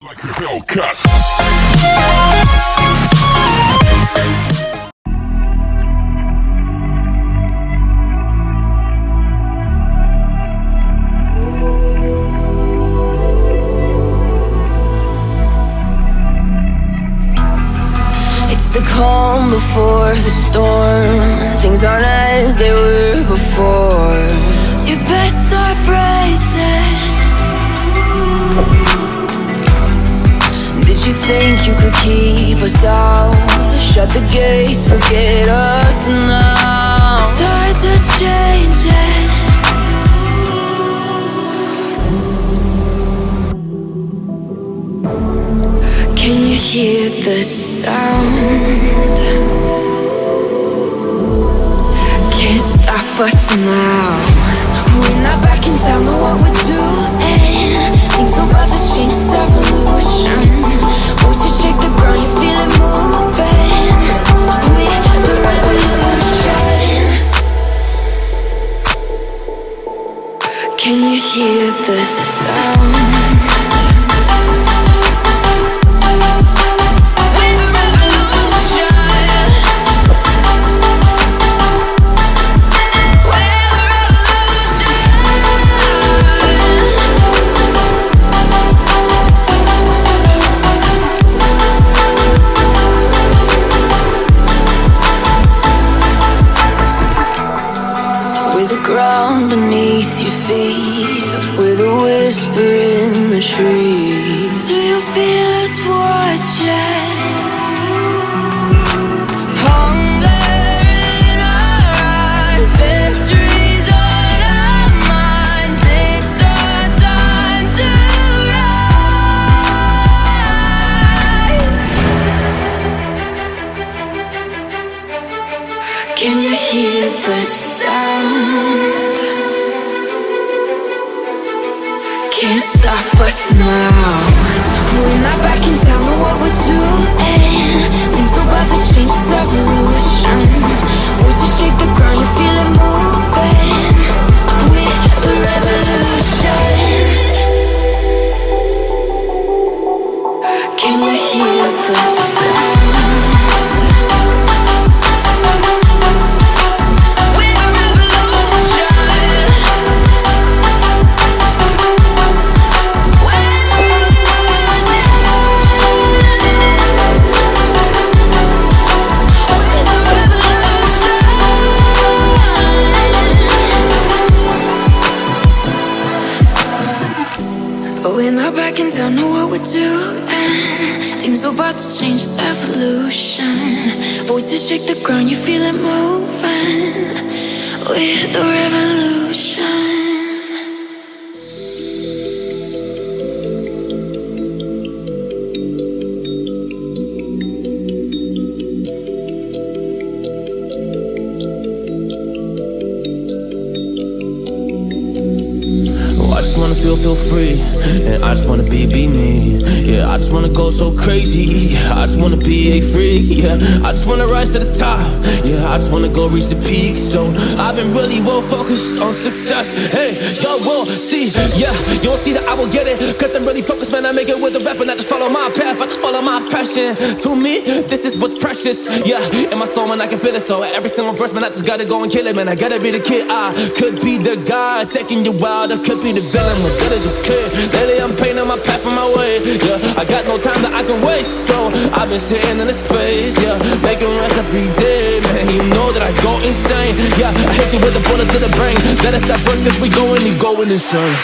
Like a Hellcat. It's the calm before the storm. Things aren't as they were before. You best start bracing. Did you think you could keep us out? Shut the gates, forget us now. Tides are changing. Can you hear the sound? Can't stop us now. We're not back in town, know what we're doing. Things are about to change, it's evolution. Voices shake the ground, you feel it moving. We're the revolution. Can you hear the sound? Ground beneath your feet, with a whisper in the trees. Do you feel us watching? Hunger in our eyes, victories on our minds. It's our time to rise. Can you hear the sound? Can't stop us now. We're not back in town, know what we're doing. Things are about to change, it's evolution. Voices shake the ground, you feel it moving. We're the revolution. Can you hear the sound? We're not back in town, know what we're doing. Things are about to change, it's evolution. Voices shake the ground, you feel it moving. We're the revolution. Feel free, and I just wanna be me. Yeah, I just wanna go so crazy. I just wanna be a freak. Yeah, I just wanna rise to the top. Yeah, I just wanna go reach the peak. So I've been really well focused on success. Hey, y'all will see. Yeah, you'll see that I will get it. Cause I'm really focused, man. I make it with the rap and I just follow my path. I just follow my passion. To me, this is what's precious. Yeah, in my soul, man, I can feel it. So every single verse, man, I just gotta go and kill it, man. I gotta be the kid. I could be the guy taking you wild. I could be the villain. Good as a kid. Lately I'm painting my path on my way. Yeah, I got no time that I can waste. So I've been sitting in the space. Yeah, making rest every day. Man, you know that I go insane. Yeah, I hit you with a bullet to the brain. Let us stop first cause we going insane.